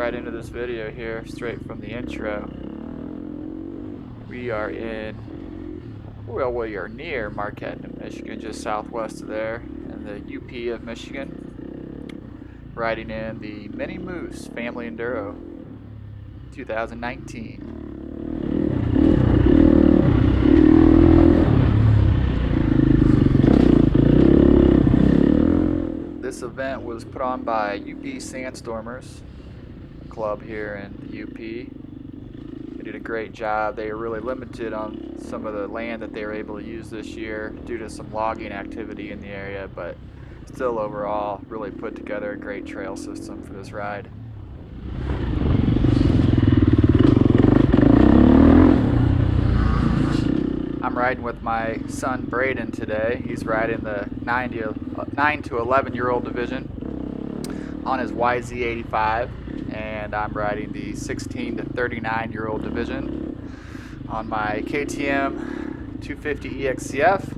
right into this video here, straight from the intro. We are we are near Marquette, Michigan, just southwest of there, in the UP of Michigan, riding in the Mini Moose Family Enduro 2019. This event was put on by UP Sandstormers Club here in the UP. They did a great job. They were really limited on some of the land that they were able to use this year due to some logging activity in the area, but still overall really put together a great trail system for this ride. I'm riding with my son Brayden today. He's riding the 9 to 11 year old division on his YZ85, and I'm riding the 16 to 39 year old division on my KTM 250 EXCF.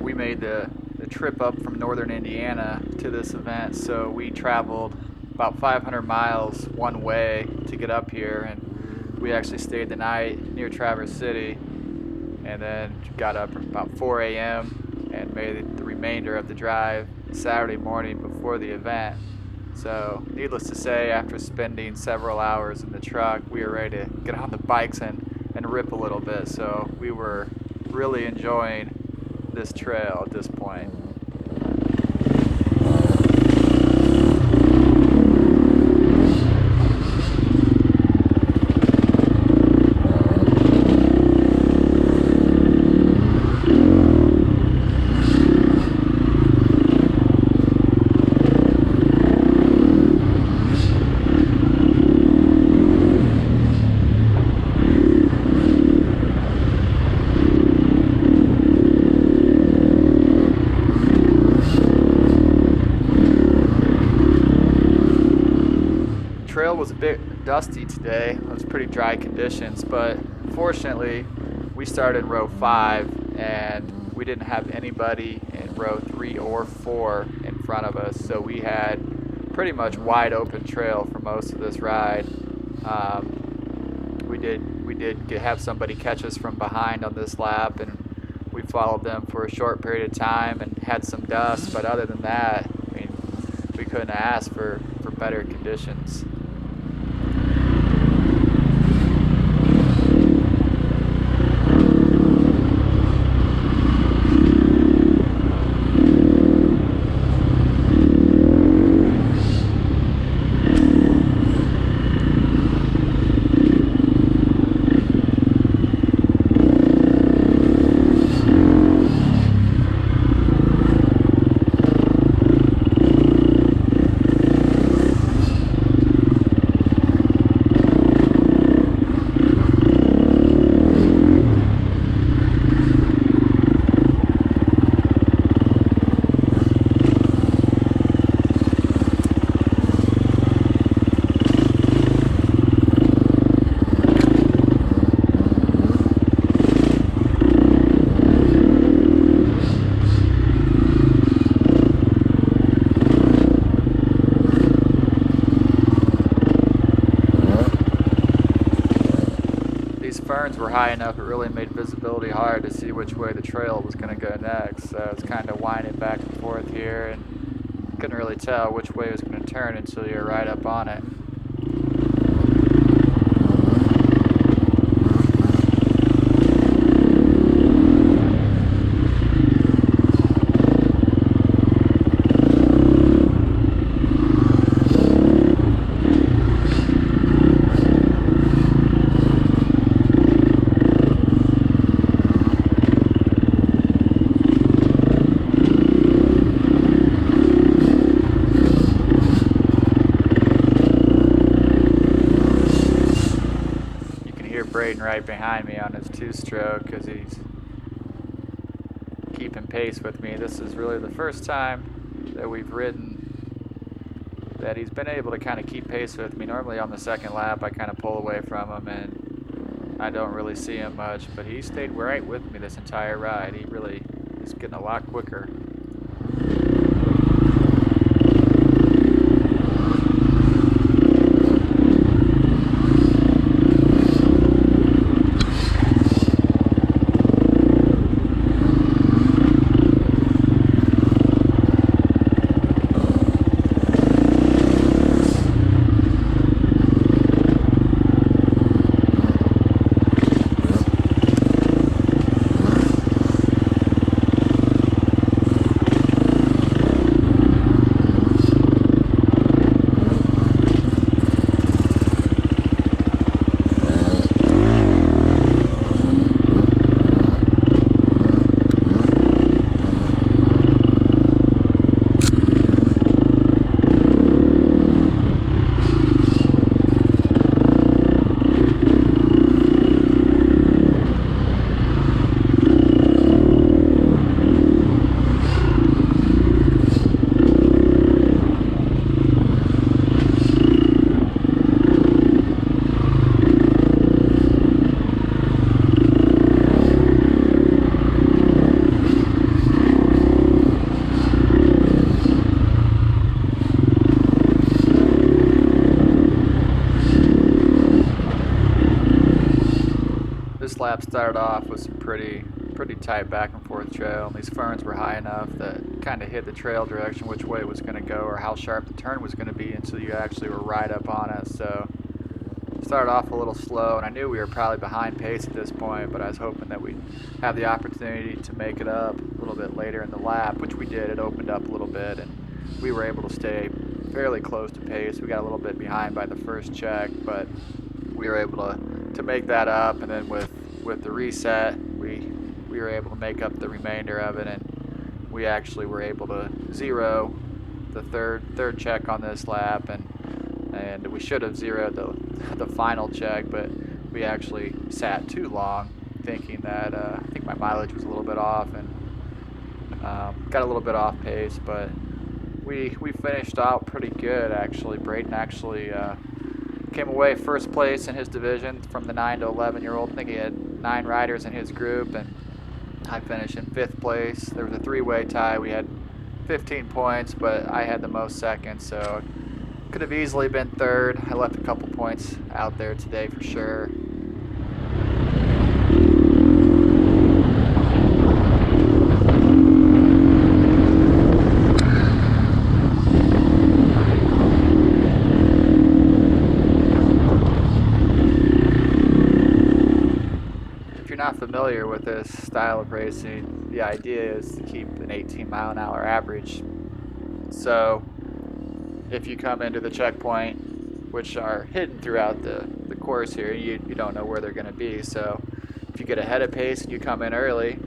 We made the trip up from northern Indiana to this event, so we traveled about 500 miles one way to get up here, and we actually stayed the night near Traverse City and then got up about 4 a.m. and made the remainder of the drive Saturday morning before the event. So needless to say, after spending several hours in the truck, we were ready to get on the bikes and rip a little bit. So we were really enjoying this trail at this point. Trail was a bit dusty today. It was pretty dry conditions, but fortunately we started row 5 and we didn't have anybody in row 3 or 4 in front of us, so we had pretty much wide open trail for most of this ride. We did have somebody catch us from behind on this lap, and we followed them for a short period of time and had some dust, but other than that, I mean, we couldn't ask for better conditions. Ferns were high enough, it really made visibility hard to see which way the trail was going to go next. So it's kind of winding back and forth here, and couldn't really tell which way it was going to turn until you're right up on it. Brayden right behind me on his 2-stroke because he's keeping pace with me. This is really the first time that we've ridden that he's been able to kind of keep pace with me. Normally on the second lap I kind of pull away from him and I don't really see him much, but he stayed right with me this entire ride. He really is getting a lot quicker. lap started off with some pretty tight back and forth trail, and these ferns were high enough that kind of hid the trail direction, which way it was going to go or how sharp the turn was going to be until you actually were right up on us. So started off a little slow, and I knew we were probably behind pace at this point, but I was hoping that we'd have the opportunity to make it up a little bit later in the lap, which we did. It opened up a little bit, and we were able to stay fairly close to pace. We got a little bit behind by the first check, but we were able to make that up, and then with the reset, we were able to make up the remainder of it, and we actually were able to zero the third check on this lap, and we should have zeroed the final check, but we actually sat too long, thinking that I think my mileage was a little bit off, and got a little bit off pace, but we finished out pretty good actually. Brayden actually came away first place in his division from the 9 to 11-year-old. I think he had 9 riders in his group, and I finished in 5th place. There was a 3-way tie. We had 15 points, but I had the most seconds, so could have easily been 3rd. I left a couple points out there today for sure. Not familiar with this style of racing, the idea is to keep an 18-mile-an-hour average. So if you come into the checkpoint, which are hidden throughout the course here, you don't know where they're going to be. So if you get ahead of pace and you come in early,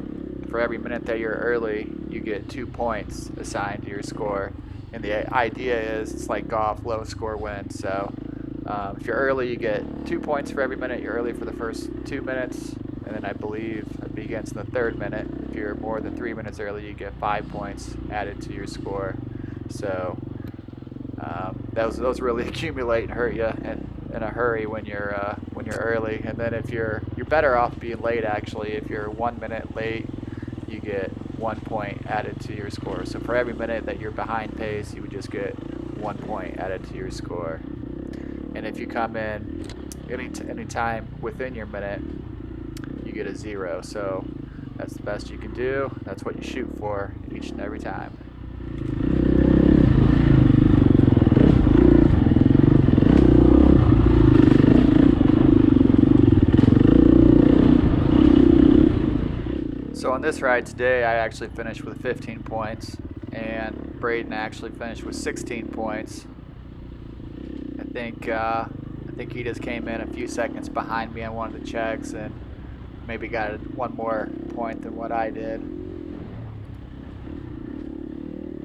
for every minute that you're early, you get 2 points assigned to your score. And the idea is it's like golf, low score wins. So if you're early, you get 2 points for every minute you're early for the first 2 minutes. And then I believe it begins in the 3rd minute. If you're more than 3 minutes early, you get 5 points added to your score. So those really accumulate and hurt you in a hurry when you're early. And then if you're better off being late actually. If you're 1 minute late, you get 1 point added to your score. So for every minute that you're behind pace, you would just get 1 point added to your score. And if you come in any time within your minute, you get a 0. So that's the best you can do. That's what you shoot for each and every time. So on this ride today, I actually finished with 15 points, and Brayden actually finished with 16 points. I think he just came in a few seconds behind me on one of the checks, and maybe got 1 more point than what I did.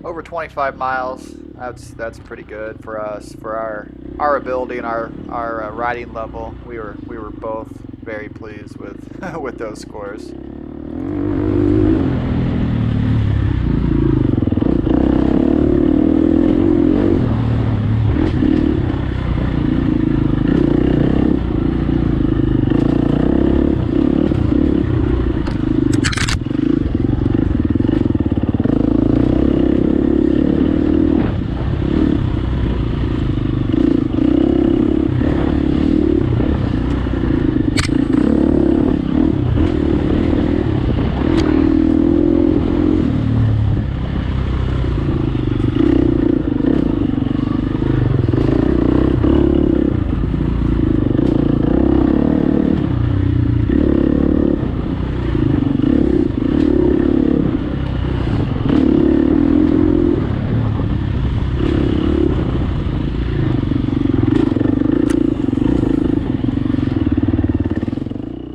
Over 25 miles, that's pretty good for us, for our ability and our riding level. We were both very pleased with with those scores.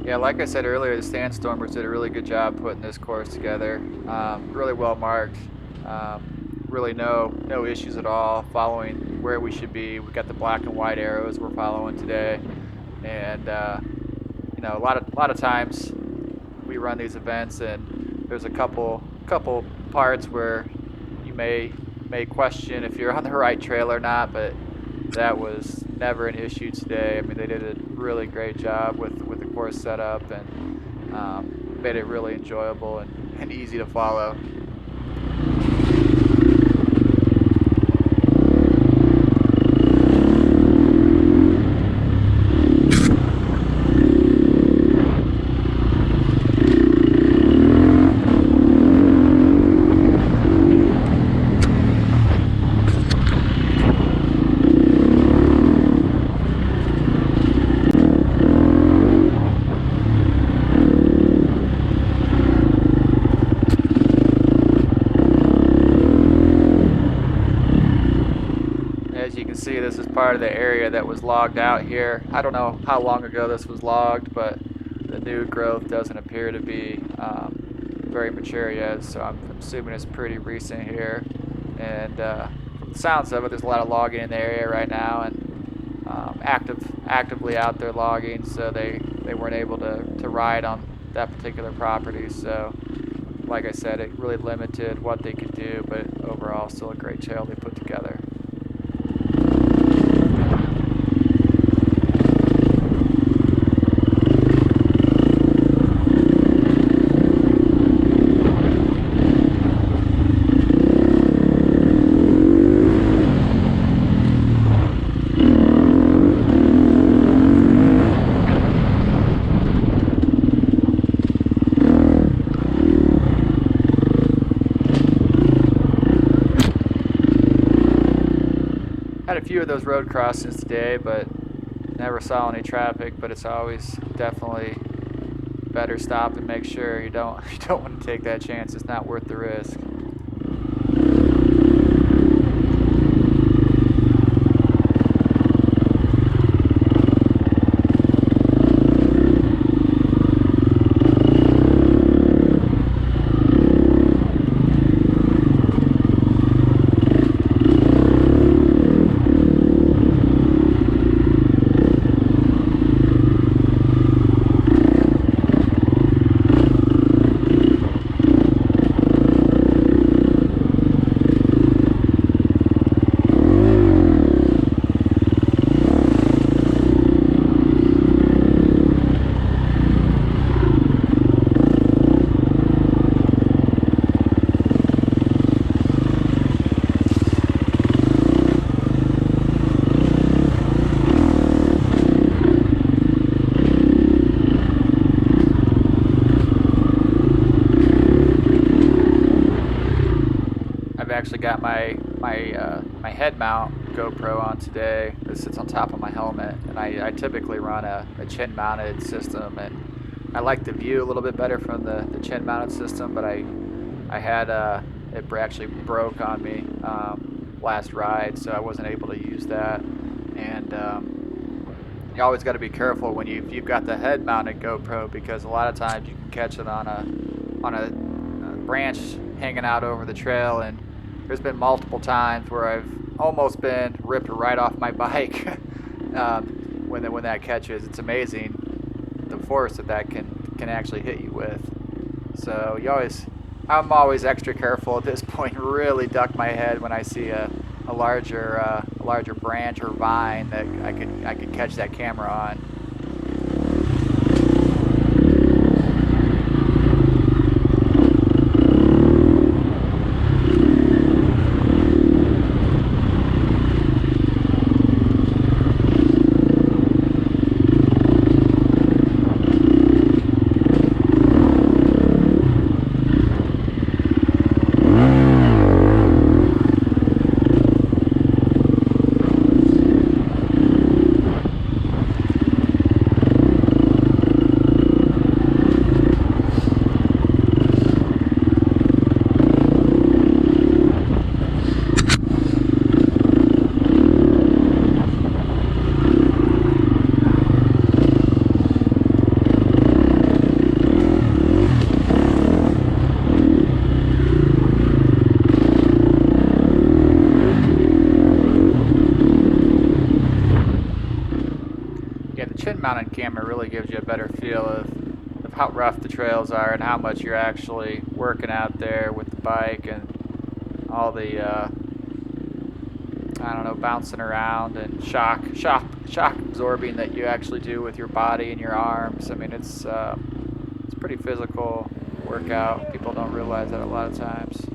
Yeah, like I said earlier, the Sandstormers did a really good job putting this course together. Really well marked. Really no issues at all, following where we should be. We got the black and white arrows we're following today, and you know, a lot of times we run these events, and there's a couple parts where you may question if you're on the right trail or not, but that was never an issue today. I mean, they did a really great job with the course setup, and made it really enjoyable and easy to follow. can see, this is part of the area that was logged out here. I don't know how long ago this was logged, but the new growth doesn't appear to be very mature yet, so I'm assuming it's pretty recent here. And from the sounds of it, there's a lot of logging in the area right now, and actively out there logging, so they weren't able to ride on that particular property. So like I said, it really limited what they could do, but overall still a great trail they put together. Had a few of those road crossings today, but never saw any traffic. But it's always definitely better stop and make sure you don't want to take that chance. It's not worth the risk. Actually got my head mount GoPro on today. This sits on top of my helmet, and I typically run a chin mounted system, and I like the view a little bit better from the chin mounted system, but I had it actually broke on me last ride, so I wasn't able to use that. And you always got to be careful when you've got the head mounted GoPro, because a lot of times you can catch it on a branch hanging out over the trail, and there's been multiple times where I've almost been ripped right off my bike when that catches. It's amazing the force that can actually hit you with. So I'm always extra careful at this point. Really duck my head when I see a larger branch or vine that I could catch that camera on. Chin-mounted camera really gives you a better feel of how rough the trails are and how much you're actually working out there with the bike, and all the I don't know, bouncing around and shock absorbing that you actually do with your body and your arms. I mean, it's pretty physical workout. People don't realize that a lot of times.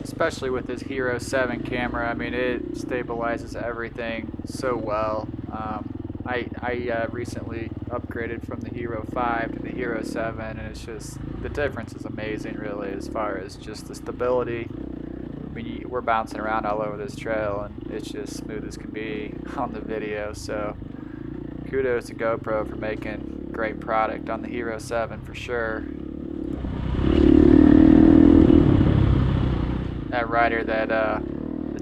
Especially with this Hero 7 camera. I mean, it stabilizes everything so well. I recently upgraded from the Hero 5 to the Hero 7, and it's just, the difference is amazing really, as far as just the stability. I mean, we're bouncing around all over this trail, and it's just smooth as can be on the video. So kudos to GoPro for making great product on the Hero 7 for sure. that rider that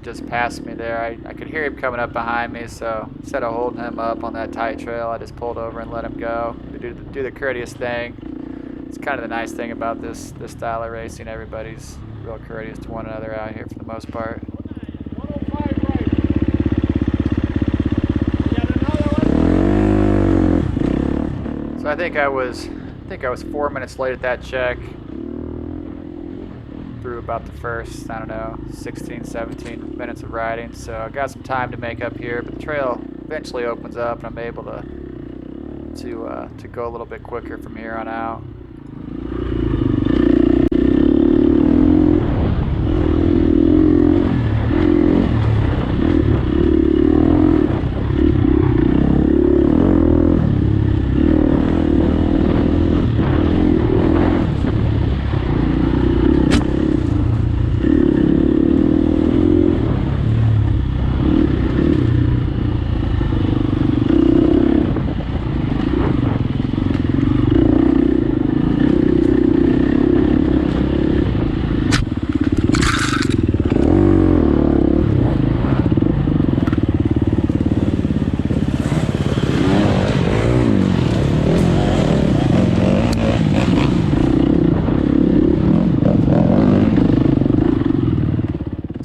just passed me there. I could hear him coming up behind me, so instead of holding him up on that tight trail, I just pulled over and let him go. Do the courteous thing. It's kind of the nice thing about this style of racing. Everybody's real courteous to one another out here for the most part. 105 right. Yet another one. So I think I was 4 minutes late at that check. Through about the first, I don't know, 16, 17 minutes of riding. So I got some time to make up here, but the trail eventually opens up and I'm able to go a little bit quicker from here on out.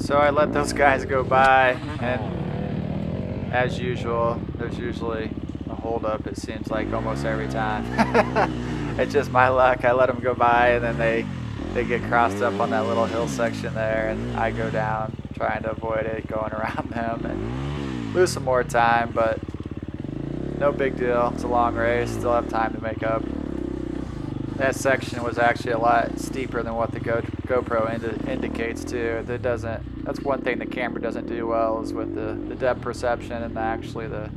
So I let those guys go by, and as usual, there's usually a holdup, it seems like almost every time. It's just my luck. I let them go by, and then they get crossed up on that little hill section there, and I go down trying to avoid it, going around them, and lose some more time, but no big deal. It's a long race, still have time to make up. That section was actually a lot steeper than what the GoPro indicates too. That's one thing the camera doesn't do well, is with the depth perception and actually the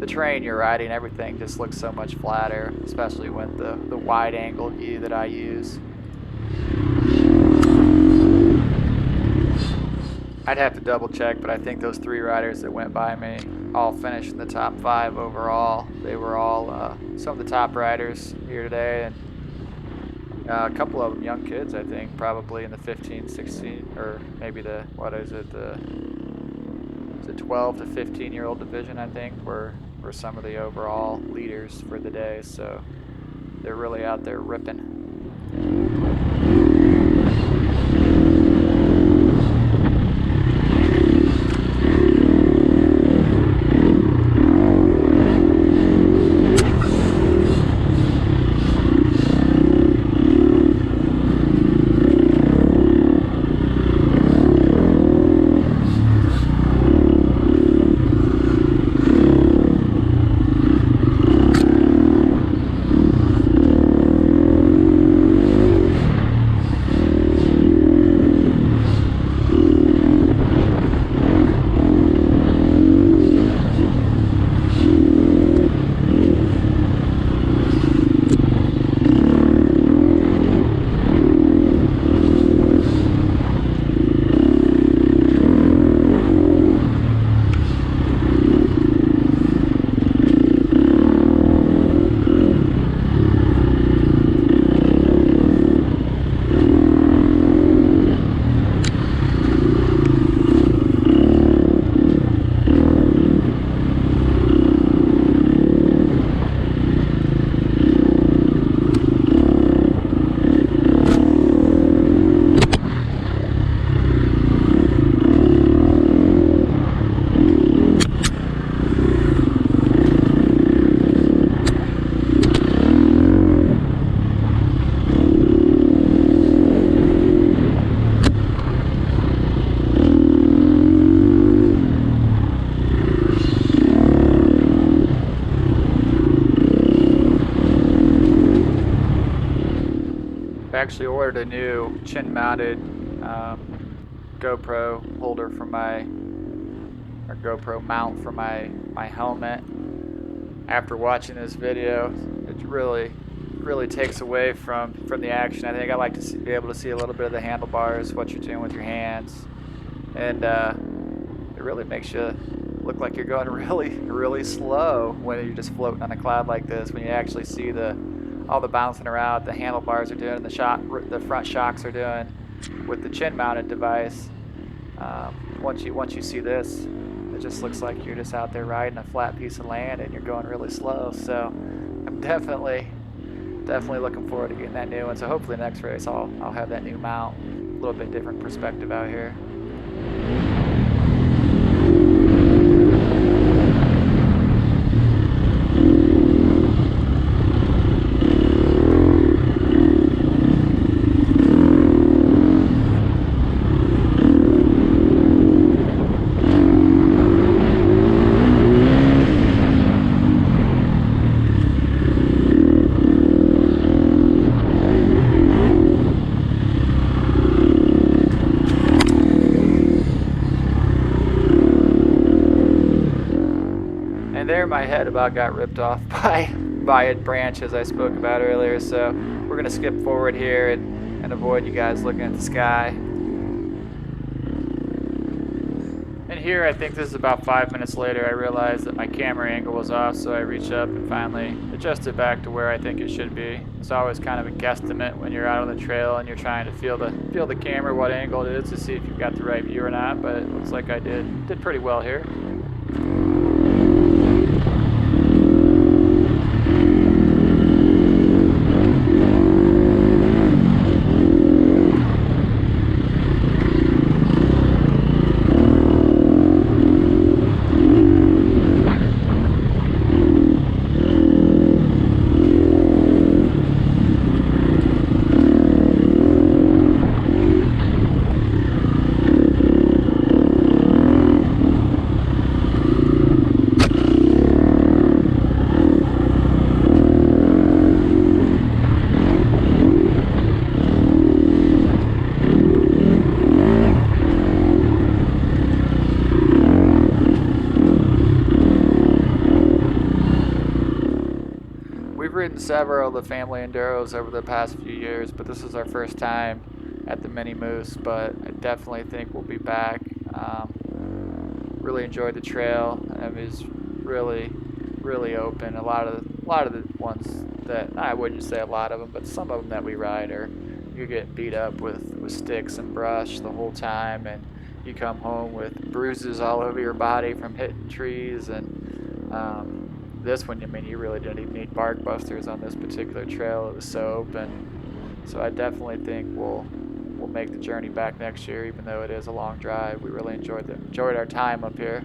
terrain you're riding. Everything just looks so much flatter, especially with the wide angle view that I use. I'd have to double check, but I think those 3 riders that went by me all finished in the top 5 overall. They were all some of the top riders here today, and a couple of them young kids, I think, probably in the 15, 16, or maybe the 12 to 15-year-old division, I think, were some of the overall leaders for the day. So they're really out there ripping. Actually ordered a new chin-mounted GoPro holder for or GoPro mount for my helmet. After watching this video, it really takes away from the action. I think I like to be able to see a little bit of the handlebars, what you're doing with your hands, and it really makes you look like you're going really slow when you're just floating on a cloud like this. When you actually see all the bouncing around the handlebars are doing, the front shocks are doing. with the chin mounted device. Once you see this, it just looks like you're just out there riding a flat piece of land and you're going really slow. So I'm definitely looking forward to getting that new one. So hopefully next race I'll have that new mount, a little bit different perspective out here. There my head about got ripped off by a branch, as I spoke about earlier, so we're going to skip forward here and avoid you guys looking at the sky. And here, I think this is about 5 minutes later, I realized that my camera angle was off, so I reached up and finally adjusted back to where I think it should be. It's always kind of a guesstimate when you're out on the trail and you're trying to feel the camera, what angle it is, to see if you've got the right view or not, but it looks like I did pretty well here. We've ridden several of the family enduros over the past few years, but this is our first time at the Mini Moose, but I definitely think we'll be back. Really enjoyed the trail. It was really open. A lot of the ones that, I wouldn't say a lot of them, but some of them that we ride are, you're getting beat up with sticks and brush the whole time, and you come home with bruises all over your body from hitting trees. And this one, I mean, you really didn't even need bark busters on this particular trail. It was so open. So I definitely think we'll make the journey back next year, even though it is a long drive. We really enjoyed our time up here.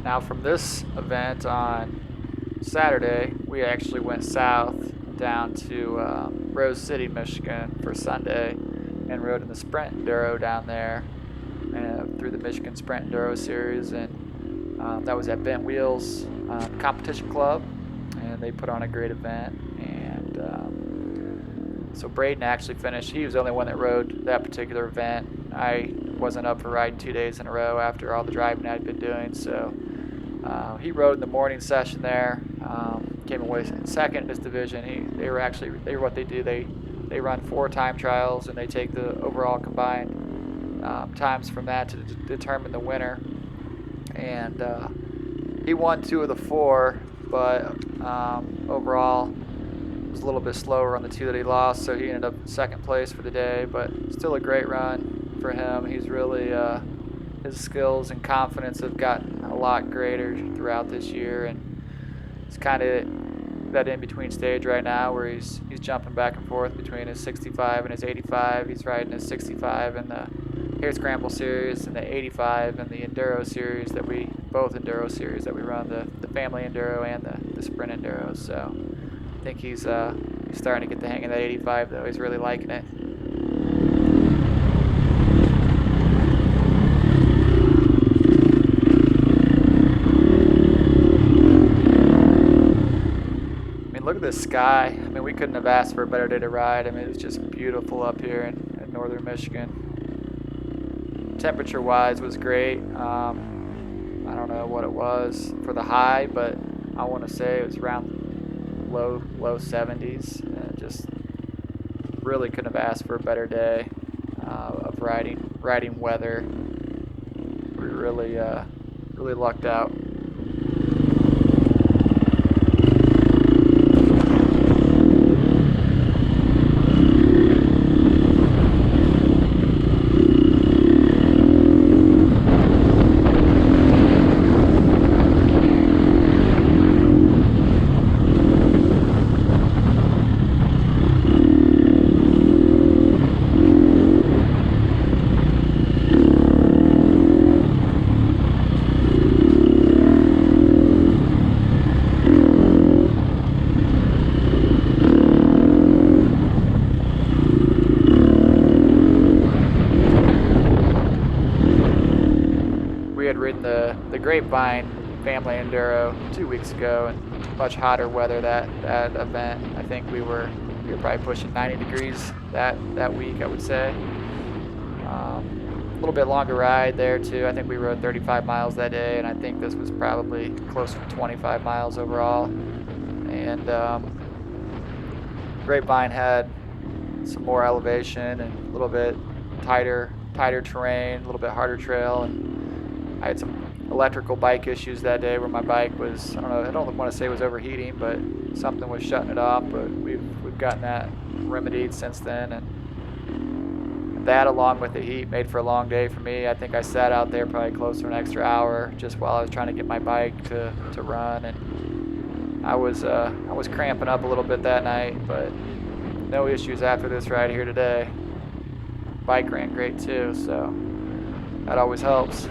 Now from this event on Saturday, we actually went south down to Rose City, Michigan for Sunday and rode in the Sprint Enduro down there through the Michigan Sprint Enduro Series, and that was at Bent Wheels Competition Club, and they put on a great event. And so Brayden actually finished. He was the only one that rode that particular event. I wasn't up for riding 2 days in a row after all the driving I'd been doing, so he rode in the morning session there, came away second in his division. They were what they do. They run 4 time trials, and they take the overall combined times from that to determine the winner. And he won 2 of the 4, but overall was a little bit slower on the 2 that he lost, so he ended up second place for the day. But still a great run for him. He's really his skills and confidence have gotten a lot greater throughout this year, and it's kind of that in-between stage right now where he's jumping back and forth between his 65 and his 85. He's riding his 65 in the Hare Scramble series and the 85 in the Enduro series both Enduro series that we run, the Family Enduro and the Sprint Enduro. So I think he's starting to get the hang of that 85 though. He's really liking it. this sky. I mean, we couldn't have asked for a better day to ride. I mean, it was just beautiful up here in northern Michigan. Temperature-wise was great. I don't know what it was for the high, but I want to say it was around low 70s. Just really couldn't have asked for a better day of riding weather. We really lucked out. The Grapevine Family Enduro 2 weeks ago, and much hotter weather that event. I think we were probably pushing 90 degrees that week, I would say. A little bit longer ride there too. I think we rode 35 miles that day, and I think this was probably closer to 25 miles overall. And Grapevine had some more elevation and a little bit tighter terrain, a little bit harder trail, and I had some electrical bike issues that day where my bike was, I don't want to say it was overheating, but something was shutting it off. But we've gotten that remedied since then, and that, along with the heat, made for a long day for me. I think I sat out there probably close to an extra hour just while I was trying to get my bike to run, and I was cramping up a little bit that night, but no issues after this ride here today. Bike ran great too, so that always helps.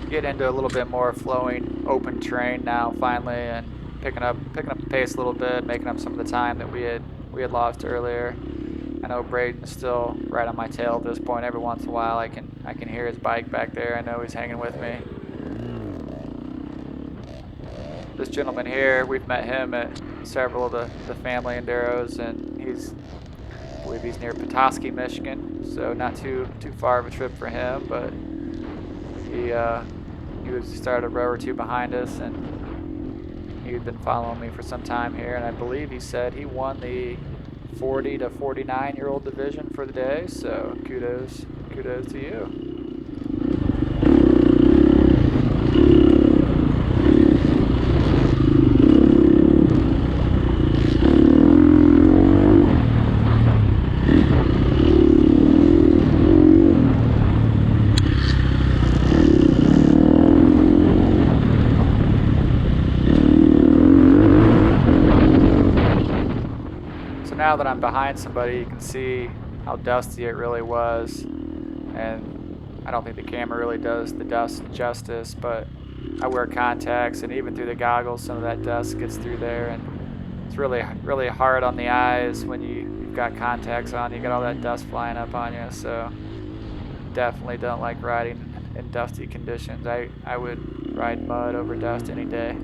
Get into a little bit more flowing open terrain now finally, and picking up the pace a little bit, making up some of the time that we had lost earlier. I know Brayden's still right on my tail at this point. Every once in a while I can hear his bike back there. I know he's hanging with me. This gentleman here, we've met him at several of the family enduros, and I believe he's near Petoskey, Michigan, so not too far of a trip for him, but he started a row or two behind us, and he'd been following me for some time here, and I believe he said he won the 40 to 49-year-old division for the day, so kudos to you. Now that I'm behind somebody, you can see how dusty it really was, and I don't think the camera really does the dust justice, but I wear contacts, and even through the goggles some of that dust gets through there, and it's really hard on the eyes when you've got contacts on. You got all that dust flying up on you, so definitely don't like riding in dusty conditions. I would ride mud over dust any day.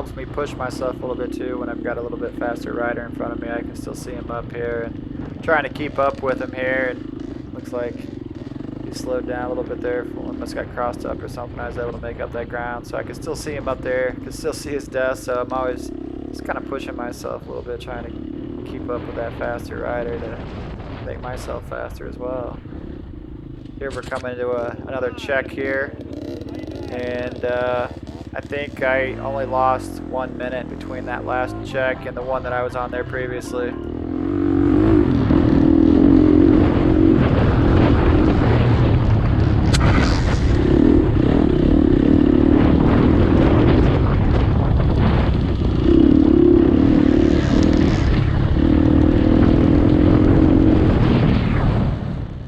helps me push myself a little bit too. When I've got a little bit faster rider in front of me, I can still see him up here, and trying to keep up with him here. And looks like he slowed down a little bit there. Almost got crossed up or something. I was able to make up that ground, so I can still see him up there. Can still see his death, so I'm always just kind of pushing myself a little bit, trying to keep up with that faster rider to make myself faster as well. Here we're coming to another check here, and I think I only lost 1 minute between that last check and the one that I was on there previously.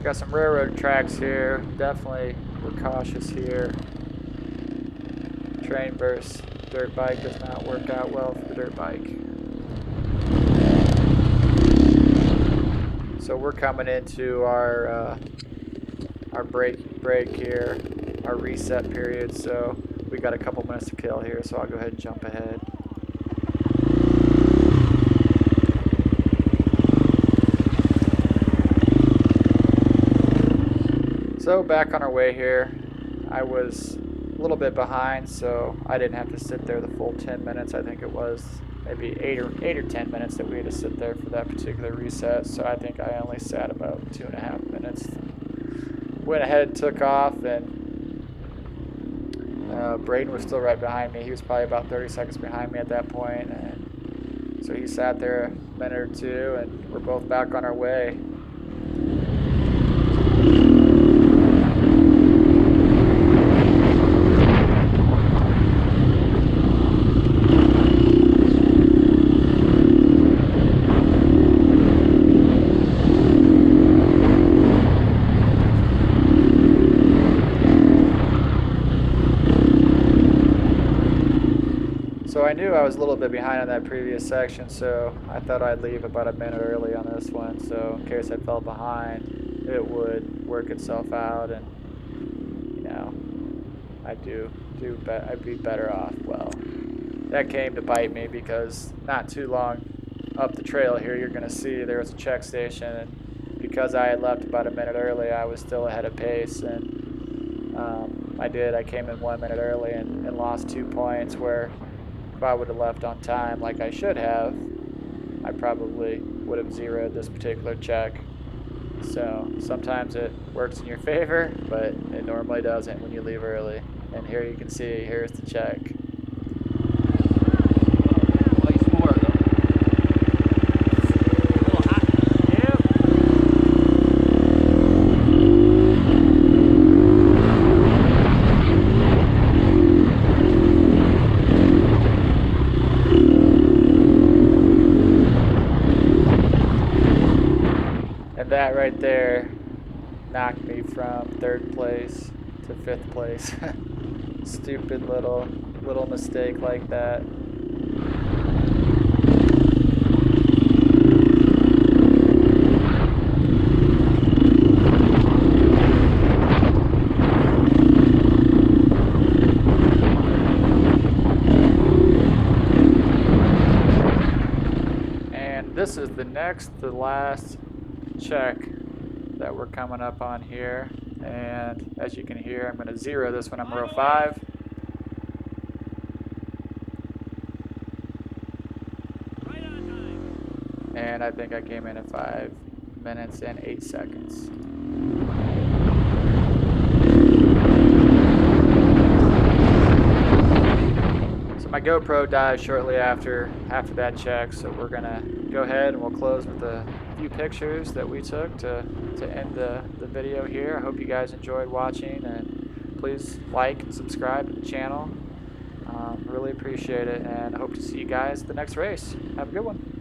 Got some railroad tracks here. Definitely we're cautious here. Train versus dirt bike does not work out well for the dirt bike. So we're coming into our break here, our reset period. So we got a couple minutes to kill here. So I'll go ahead and jump ahead. So back on our way here, I was a little bit behind, so I didn't have to sit there the full 10 minutes. I think it was maybe 8 or 10 minutes that we had to sit there for that particular reset. So I think I only sat about 2.5 minutes. Went ahead and took off, and Brayden was still right behind me. He was probably about 30 seconds behind me at that point, and so he sat there a minute or two, and we're both back on our way. So I knew I was a little bit behind on that previous section, so I thought I'd leave about a minute early on this one, so in case I fell behind, it would work itself out, and you know, I'd be better off. Well, that came to bite me, because not too long up the trail here, you're going to see there was a check station, and because I had left about a minute early, I was still ahead of pace, and I came in 1 minute early and lost 2 points, where if I would have left on time like I should have, I probably would have zeroed this particular check. So sometimes it works in your favor, but it normally doesn't when you leave early. And here you can see, here's the check. And that right there knocked me from 3rd place to 5th place. Stupid little mistake like that. And this is the last check that we're coming up on here, and as you can hear, I'm going to zero this when I'm row 5. And I think I came in at 5 minutes and 8 seconds. So my GoPro died shortly after that check, so we're gonna go ahead and we'll close with a few pictures that we took to end the video here. I hope you guys enjoyed watching, and please like and subscribe to the channel. Really appreciate it, and I hope to see you guys at the next race. Have a good one.